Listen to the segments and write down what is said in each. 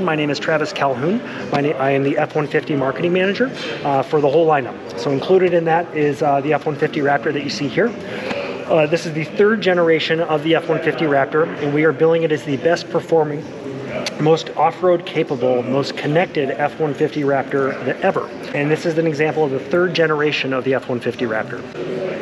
mentioned, my name is Travis Calhoun. I am the F-150 marketing manager for the whole lineup. So included in that is the F-150 Raptor that you see here. This is the third generation of the F-150 Raptor, and we are billing it as the best performing, most off-road capable, most connected F-150 Raptor ever. And this is an example of the third generation of the F-150 Raptor.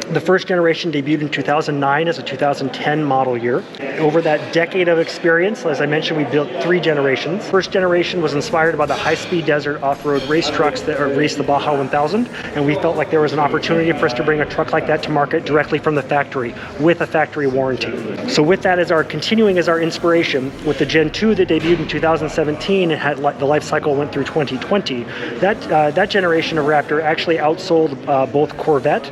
The first generation debuted in 2009 as a 2010 model year. Over that decade of experience, as I mentioned, we built 3 generations. First generation was inspired by the high-speed desert off-road race trucks that race the Baja 1000, and we felt like there was an opportunity for us to bring a truck like that to market directly from the factory with a factory warranty. So with that as our continuing as our inspiration, with the Gen 2 that debuted in 2017 and had the life cycle went through 2020, that generation of Raptor actually outsold both Corvette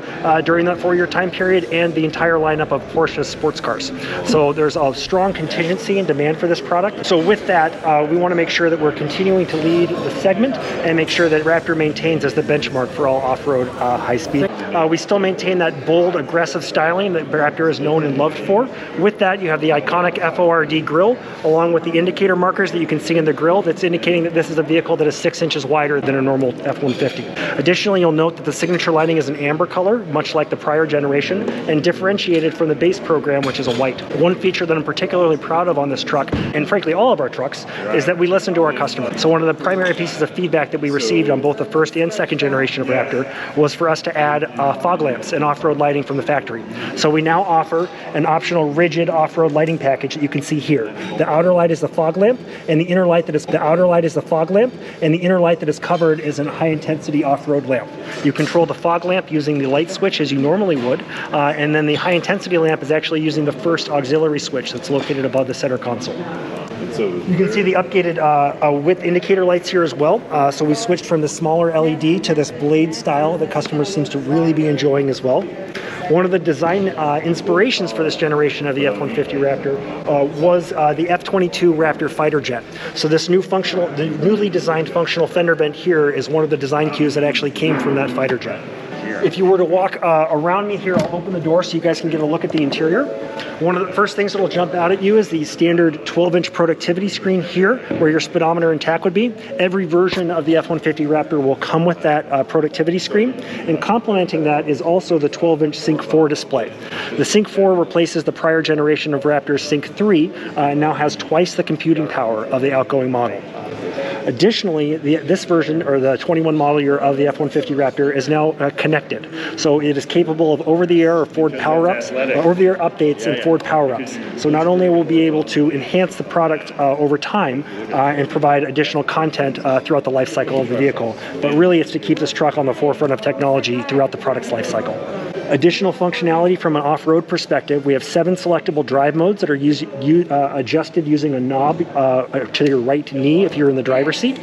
during that 4-year time period and the entire lineup of Porsche sports cars. So there's a strong contingency and demand for this product. So with that, we want to make sure that we're continuing to lead the segment and make sure that Raptor maintains as the benchmark for all off-road high speed. We still maintain that bold, aggressive styling that Raptor is known and loved for. With that, you have the iconic FORD grille, along with the indicator markers that you can see in the grille that's indicating that this is a vehicle that is 6 inches wider than a normal F-150. Additionally, you'll note that the signature lighting is an amber color, much like the prior generation, and differentiated from the base program, which is a white. One feature that I'm particularly proud of on this truck, and frankly all of our trucks, is that we listen to our customers. So one of the primary pieces of feedback that we received on both the first and second generation of Raptor was for us to add fog lamps and off-road lighting from the factory. So we now offer an optional rigid off-road lighting package that you can see here. The outer light is the fog lamp, and the inner light that is covered is a high-intensity off-road lamp. You control the fog lamp using the light switch as you normally would, and then the high-intensity lamp is actually using the first auxiliary switch that's located above the center console. You can see the updated width indicator lights here as well. So we switched from the smaller LED to this blade style that customers seems to really be enjoying as well. One of the design inspirations for this generation of the F-150 Raptor was the F-22 Raptor fighter jet. So this newly designed functional fender vent here is one of the design cues that actually came from that fighter jet. If you were to walk around me here, I'll open the door so you guys can get a look at the interior. One of the first things that will jump out at you is the standard 12-inch productivity screen here, where your speedometer and tach would be. Every version of the F-150 Raptor will come with that productivity screen, and complementing that is also the 12-inch Sync 4 display. The Sync 4 replaces the prior generation of Raptor's Sync 3 and now has twice the computing power of the outgoing model. Additionally, this version, or the 21 model year of the F-150 Raptor, is now connected. So it is capable of over-the-air or Ford power-ups, over-the-air updates and Ford power-ups. So not only will we be able to enhance the product over time and provide additional content throughout the life cycle of the vehicle, but really it's to keep this truck on the forefront of technology throughout the product's life cycle. Additional functionality from an off-road perspective, we have 7 selectable drive modes that are adjusted using a knob to your right knee if you're in the driver's seat.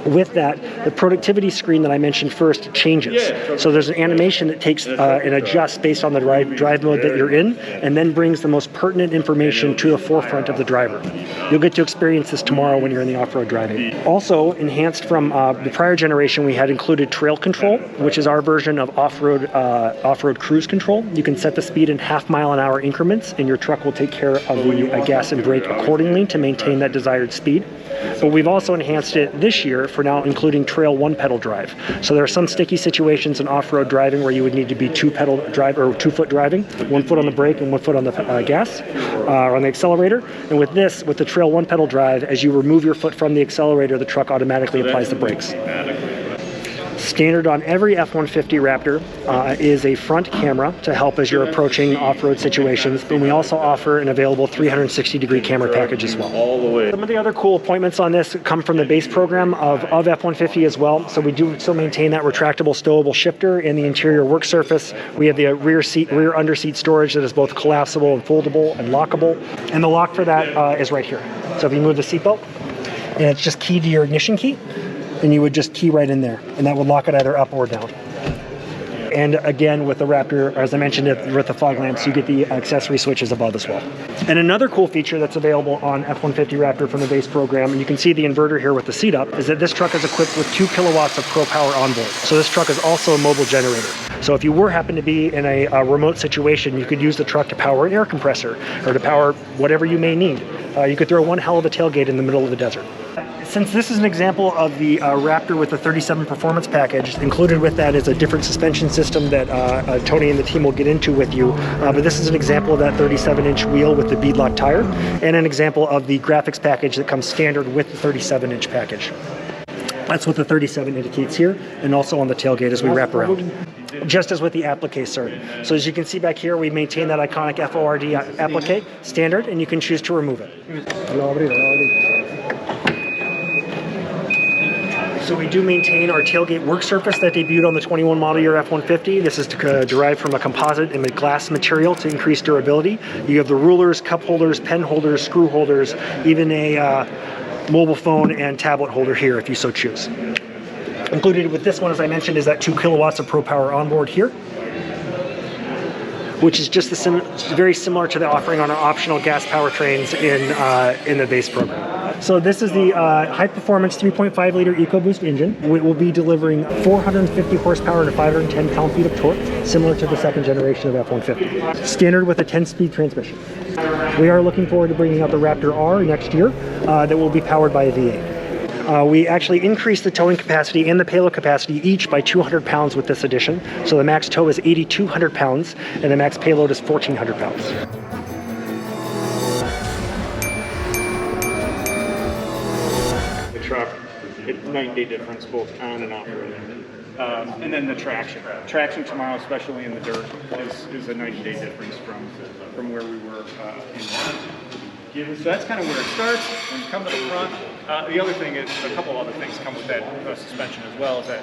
With that, the productivity screen that I mentioned first changes. So there's an animation that takes and adjusts based on the drive mode that you're in, and then brings the most pertinent information to the forefront of the driver. You'll get to experience this tomorrow when you're in the off-road driving. Also enhanced from the prior generation, we had included trail control, which is our version of off-road cruise control. You can set the speed in half-mile-an-hour increments, and your truck will take care of the gas and brake accordingly to maintain that desired speed. But we've also enhanced it this year for now including trail 1-pedal drive. So there are some sticky situations in off-road driving where you would need to be 2-pedal drive or 2-foot driving, 1 foot on the brake and 1 foot on the gas or on the accelerator. And with this, with the trail 1-pedal drive, as you remove your foot from the accelerator, the truck automatically applies the brakes. Standard on every F-150 Raptor is a front camera to help as you're approaching off-road situations, but we also offer an available 360-degree camera package as well. Some of the other cool appointments on this come from the base program of F-150 as well, so we do still maintain that retractable stowable shifter in the interior work surface. We have the rear under-seat storage that is both collapsible and foldable and lockable, and the lock for that is right here. So if you move the seatbelt, and it's just keyed to your ignition key, and you would just key right in there, and that would lock it either up or down. And again, with the Raptor, as I mentioned, with the fog lamps, you get the accessory switches above as well. And another cool feature that's available on F-150 Raptor from the base program, and you can see the inverter here with the seat up, is that this truck is equipped with 2 kilowatts of Pro Power onboard. So this truck is also a mobile generator. So if you happen to be in a remote situation, you could use the truck to power an air compressor or to power whatever you may need. You could throw one hell of a tailgate in the middle of the desert. Since this is an example of the Raptor with the 37 performance package, included with that is a different suspension system that Tony and the team will get into with you. But this is an example of that 37-inch wheel with the beadlock tire, and an example of the graphics package that comes standard with the 37-inch package. That's what the 37 indicates here, and also on the tailgate as we wrap around. Just as with the applique, sir. So as you can see back here, we maintain that iconic FORD applique standard, and you can choose to remove it. So we do maintain our tailgate work surface that debuted on the 21 model year F-150. This is derived from a composite and a glass material to increase durability. You have the rulers, cup holders, pen holders, screw holders, even a mobile phone and tablet holder here if you so choose. Included with this one, as I mentioned, is that 2 kilowatts of Pro Power onboard here, which is just very similar to the offering on our optional gas powertrains in the base program. So this is the high-performance 3.5 liter EcoBoost engine. It will be delivering 450 horsepower and 510 pound-feet of torque, similar to the second generation of F-150. Standard with a 10-speed transmission. We are looking forward to bringing out the Raptor R next year that will be powered by a V8. We actually increased the towing capacity and the payload capacity each by 200 pounds with this addition. So the max tow is 8,200 pounds and the max payload is 1,400 pounds. Truck, it's night and day difference both on and off road. And then the traction tomorrow, especially in the dirt, is a night and day difference from where we were in. So that's kind of where it starts. When you come to the front, the other thing is a couple other things come with that suspension as well. Is that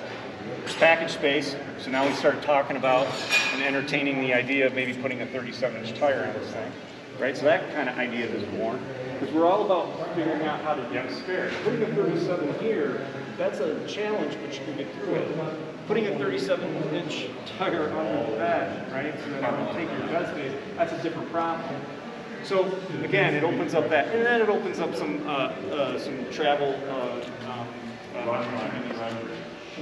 there's package space. So now we start talking about and entertaining the idea of maybe putting a 37-inch tire on this thing. Right, so that kind of idea is born, because we're all about figuring out how to get spare. Putting a 37 here, that's a challenge, but you can get through it. Putting a 37-inch tire on the bed, right, so that it will take your bed space, that's a different problem. So again, it opens up that, and then it opens up some travel opportunities.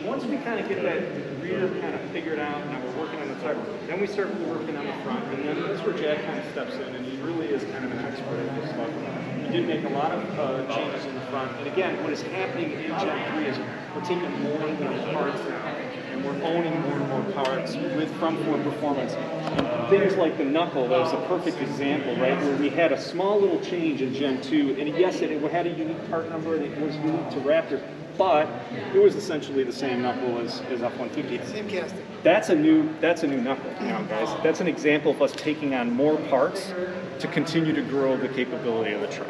Once we kind of get that rear kind of figured out and we're working on the tire, then we start working on the front, and then that's where Jack kind of steps in, and he really is kind of an expert at this stuff. He did make a lot of changes in the front, and again, what is happening in Gen 3 is we're taking more and more parts now, and we're owning more and more parts from Ford Performance. And things like the knuckle, that was a perfect example, right, where we had a small little change in Gen 2, and yes, it had a unique part number, and it was unique to Raptor, but it was essentially the same knuckle as F-150. Same casting. That's a new knuckle now, guys. That's an example of us taking on more parts to continue to grow the capability of the truck.